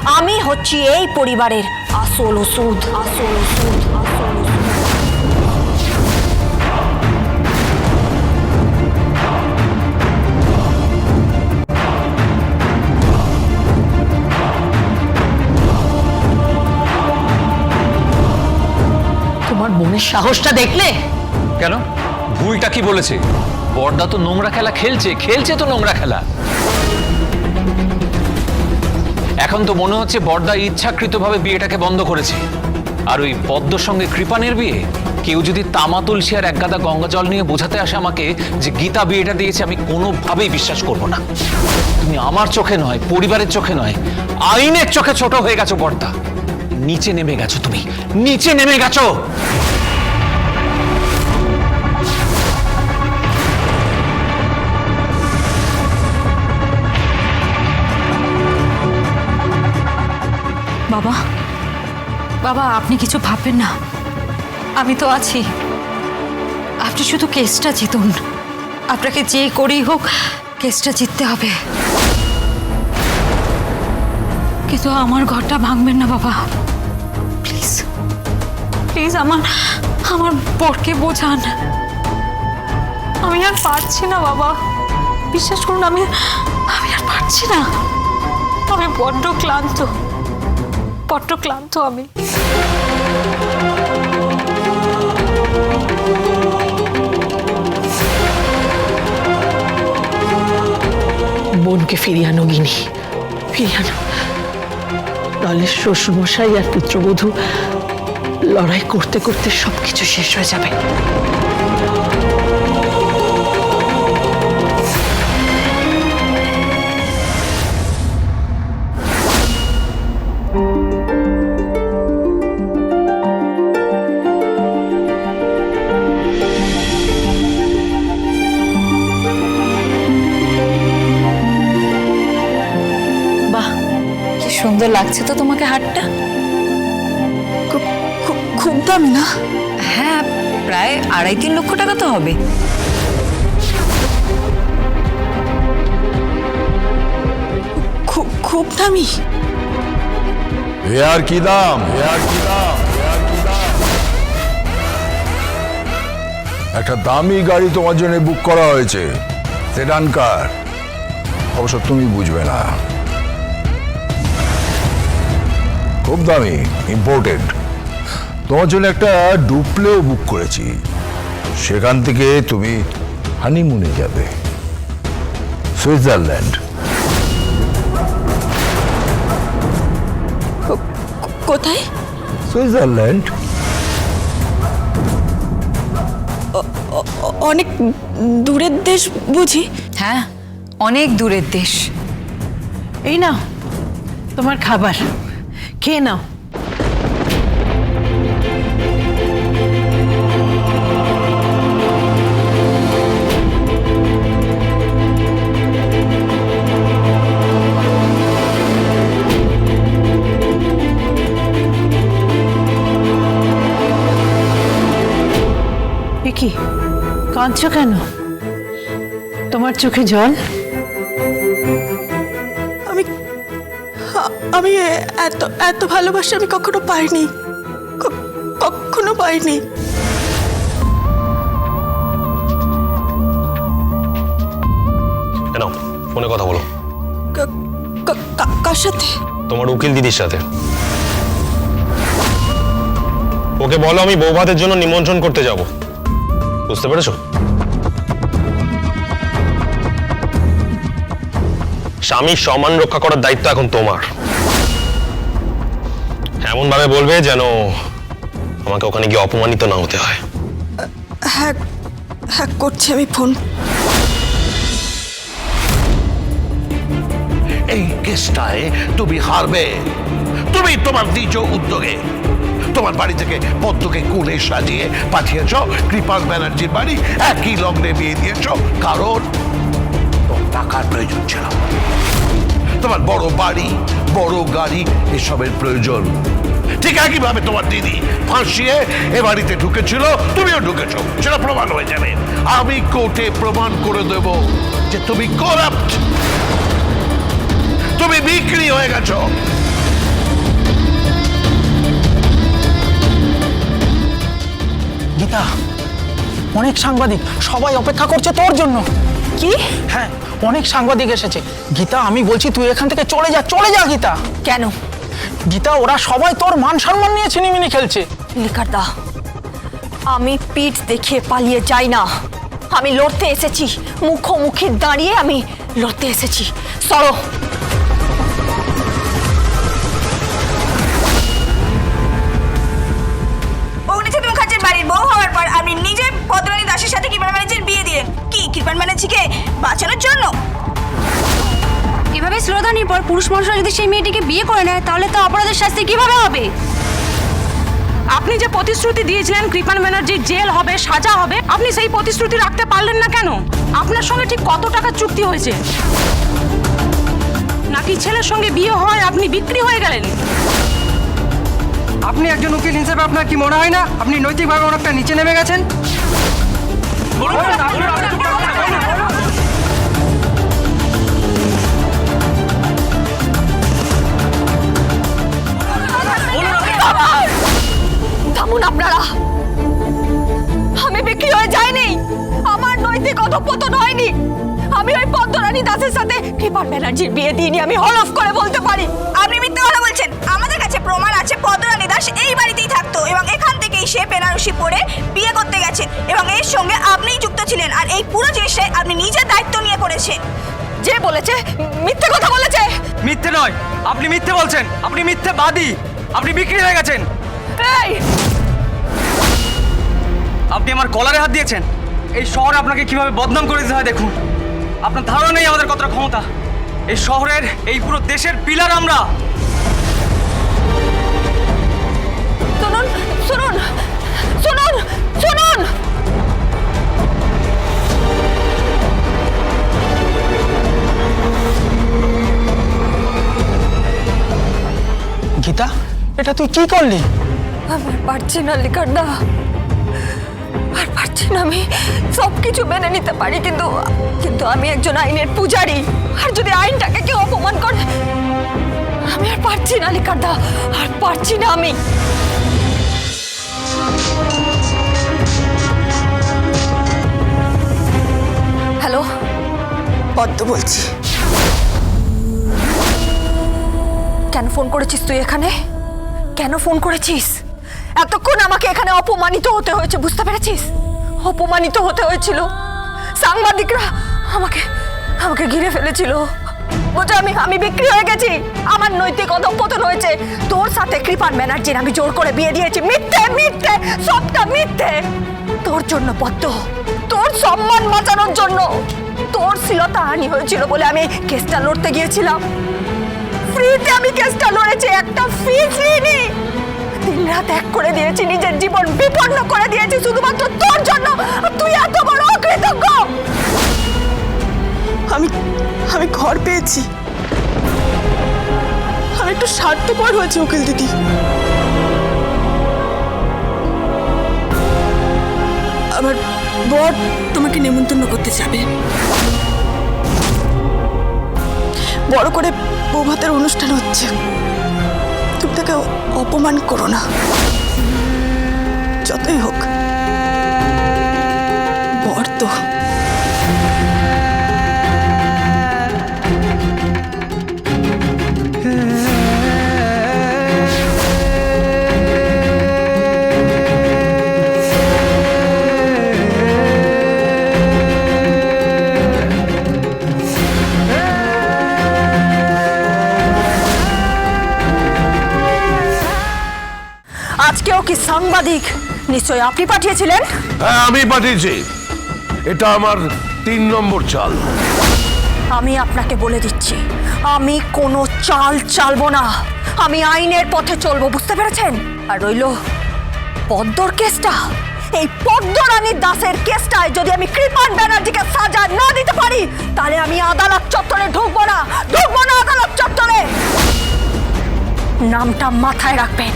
আমি হচ্ছি এই পরিবারের আসল ওষুধ, আসল ওষুধ, আসল ওষুধ। তোমার বোনের সাহসটা দেখলে? কেন? ভুলটা কি বলেছে? বড়দা তো নোংরা খেলা খেলছে তো নোংরা খেলা। এখন তো মনে হচ্ছে বড়দা ইচ্ছাকৃতভাবে বিয়েটাকে বন্ধ করেছে। আর ওই পদ্মর সঙ্গে কৃপানের বিয়ে, কেউ যদি তামা তুলসী আর এক গাদা গঙ্গা জল নিয়ে বোঝাতে আসে আমাকে যে গীতা বিয়েটা দিয়েছে, আমি কোনোভাবেই বিশ্বাস করব না। তুমি আমার চোখে নয়, পরিবারের চোখে নয়, আইনের চোখে ছোট হয়ে গেছো বড়দা। নিচে নেমে গেছো, তুমি নিচে নেমে গেছো। বাবা, বাবা আপনি কিছু ভাববেন না, আমি তো আছি। আপনি শুধু কেসটা জিতুন। আপনাকে যে করেই হোক কেসটা জিততে হবে। কিন্তু আমার ঘরটা ভাঙবেন না বাবা, প্লিজ প্লিজ। আমার বরকে বোঝান। আমি আর পারছি না বাবা, বিশ্বাস করুন, আমি আর পারছি না। আমি বড্ড ক্লান্ত আমি। বোনকে ফিরিয়ে আনো গিনি, ফিরিয়ে আনো। নাহলে শ্বশুরমশাই আর পুত্রবধূ লড়াই করতে করতে সবকিছু শেষ হয়ে যাবে। সুন্দর লাগছে তো তোমাকে হারটা। খুব দামি না? হ্যাঁ, প্রায় 2.5-3 লক্ষ টাকা তো হবে। খুব দামি? এ আর কি দাম, একটা দামি গাড়ি তোমার জন্য বুক করা হয়েছে, সেডান কার। অবশ্য তুমি বুঝবে না, খুব দামি, ইম্পোর্টেড। তোমার জন্য একটা ডুপ্লেও বুক করেছি, সেখান থেকে তুমি হানিমুনে যাবে সুইজারল্যান্ড। কোথায়? সুইজারল্যান্ড। অনেক দূরের দেশ বুঝি? হ্যাঁ, অনেক দূরের দেশ। এই নাও তোমার খাবার, খেয়ে নাও। কি কাঁদছো কেন? তোমার চোখে জল? আমি এত ভালোবাসা আমি কখনো পাইনি, কখনো পাইনি। কেন ফোনে কথা বলো? কার সাথে? তোমার উকিল দিদির সাথে। ওকে বলো আমি বৌভাতের জন্য নিমন্ত্রণ করতে যাব, বুঝতে পেরেছো? স্বামীর সম্মান রক্ষা করার দায়িত্ব এখন তোমার। এমন ভাবে বলবে যেন আমাকে ওখানে গিয়ে অপমানিত না হতে হয়। হ্যাঁ হ্যাঁ, করছি আমি ফোন। এই কেসটায় তুমি হারবে। তুমি তোমার নিজ উদ্যোগে তোমার বাড়ি থেকে পদ্মকে কোলে সাজিয়ে পাঠিয়েছ কৃপাল ব্যানার্জির বাড়ি, একই লগ্নে বিয়ে দিয়েছ, কারণ তোমার টাকার প্রয়োজন ছিল। তোমার বড় বাড়ি, বড় গাড়ি, এসবের প্রয়োজন। ঠিক একইভাবে তোমার দিদি ফাঁসিয়ে এ বাড়িতে ঢুকেছিল, তুমিও ঢুকেছ, সেটা প্রমাণ হয়ে যাবে। আমি কোর্টে প্রমাণ করে দেব যে তুমি করাপ্ট, তুমি বিক্রি হয়ে গেছো। অনেক সাংবাদিক, সবাই অপেক্ষা করছে তোর জন্য। কি? হ্যাঁ, অনেক সাংবাদিক এসেছে। গীতা, আমি বলছি তুই এখান থেকে চলে যা, চলে যা গীতা। কেন? গীতা, ওরা সবাই তোর মান সম্মান নিয়ে ছিনিমিনি খেলছে। লিকারদা, আমি পিঠ দেখিয়ে পালিয়ে যাই না। আমি লড়তে এসেছি, মুখোমুখি দাঁড়িয়ে আমি লড়তে এসেছি। সরো। অগ্নিচিৎ মুখার্জির বাড়ির বউ হওয়ার পর আপনি নিজে পদ্মরানী দাসের সাথে কৃপান ব্যানার্জির বিয়ে দিলেন। কি কৃপান ব্যানার্জিকে বাঁচানোর জন্য? এভাবে শ্লোদানির পর পুরুষ মানুষরা যদি সেই মেয়েটিকে বিয়ে করে নেয় তাহলে তো অপরাধের শাস্তি কিভাবে হবে? আপনি যে প্রতিশ্রুতি দিয়েছিলেন কৃপান ব্যানার্জির জেল হবে, সাজা হবে, আপনি সেই প্রতিশ্রুতি রাখতে পারলেন না কেন? আপনার সঙ্গে ঠিক কত টাকা চুক্তি হয়েছে? নাকি ছেলের সঙ্গে বিয়ে হয় আপনি বিক্রি হয়ে গেলেন? আপনি একজন উকিল হিসেবে আপনার কি মনে হয় না আপনি নৈতিকভাবে অনেকটা নিচে নেমে গেছেন? থামুন আপনারা। আমি বিক্রি হয়ে যাইনি, আমার নৈতিক অধঃপতন হয়নি। আমি ওই পদ্মরানী দাসের সাথে কৃপান ব্যানার্জির বিয়ে দিইনি, আমি হলফ করে বলতে পারি। আপনি মিথ্যে কথা বলছেন। আমাদের কাছে প্রমাণ আছে পদ্মরানী দাস এই বাড়িতেই থাকতো এবং এখান থেকেই সে বেনারসি পরে বিয়ে করতে গেছেন এবং এর সঙ্গে আপনিই যুক্ত ছিলেন। আর এই পুরো জিনিসটাই আপনি নিজের দায়িত্ব নিয়ে করেছেন। যে বলেছে মিথ্যে কথা বলেছে। মিথ্যে নয়, আপনি মিথ্যে বলছেন, আপনি মিথ্যেবাদী, আপনি বিক্রি হয়ে গেছেন। এই আপনি আমার কলারে হাত দিয়েছেন। এই শহরে আপনাকে কিভাবে বদনাম করে দিতে হয় দেখুন। আপনার ধারণা নেই আমাদের কতটা ক্ষমতা। এই শহরের, এই পুরো দেশের পিলার আমরা। শুনুন শুনুন শুনুন শুনুন, গীতা, এটা তুই কি করলি? আমার পারছি না লিকারদা, আর পারছি না। আমি সব কিছু মেনে নিতে পারি, কিন্তু কিন্তু আমি একজন আইনের পূজারী, আর যদি আইনটাকে কেউ অপমান করে, আমি আর পারছি না লিকারদা, আর পারছি না আমি। হ্যালো, পদ্ম বলছি। কেন ফোন করেছিস তুই এখানে? কেন ফোন করেছিস? এতক্ষণ আমাকে এখানে অপমানিত হতে হয়েছে, বুঝতে পেরেছিস? অপমানিত হতে হয়েছিল। সাংবাদিকরা আমাকে আমাকে ঘিরে ফেলেছিল। বুঝো, আমি বিক্রি হয়ে গেছি, আমার নৈতিক অধঃপতন হয়েছে। তোর সাথে কৃপান ব্যানার্জির আমি জোর করে বিয়ে দিয়েছি। মিথ্যে মিথ্যে, সবটা মিথ্যে। তোর জন্য পদ্ম, তোর সম্মান বাঁচানোর জন্য। তোর শ্লীলতাহানি হয়েছিল বলে আমি কেসটা লড়তে গিয়েছিলাম। ফ্রিতে আমি কেসটা লড়েছি, একটা ফি নি। দিনরাত এক করে দিয়েছি, নিজের জীবন বিপন্ন করে দিয়েছি শুধুমাত্র তোর জন্য। তুই এত বড় অকৃতজ্ঞ। আমি ঘর পেয়েছি। আমি একটু স্বার্থপর হয়েছি উকিল দিদি। আমার বর তোমাকে নেমন্তন্ন করতে যাবে। বড় করে বৌভাতের অনুষ্ঠান হচ্ছে, তুমি তাকে অপমান করো না। যতই হোক বর তো। আজকেও কি সাংবাদিক? নিশ্চয় আপনি পাঠিয়েছিলেন। হ্যাঁ, আমি পাঠিয়েছি। এটা আমার 3 নম্বর চাল। আমি আপনাকে বলে দিচ্ছি, আমি কোনো চাল চালবো না। আমি আইনের পথে চলবো, বুঝতে পেরেছেন? আর রইল পদ্মর কেসটা, এই পদ্মরানী দাসের কেসটায় যদি আমি কৃপান ব্যানার্জিকে সাজা না দিতে পারি, তাহলে আমি আদালত চত্বরে ঢুকবো না আদালত চত্বরে। নামটা মাথায় রাখবেন,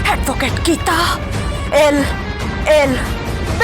অ্যাডভোকেট গীতা LLB।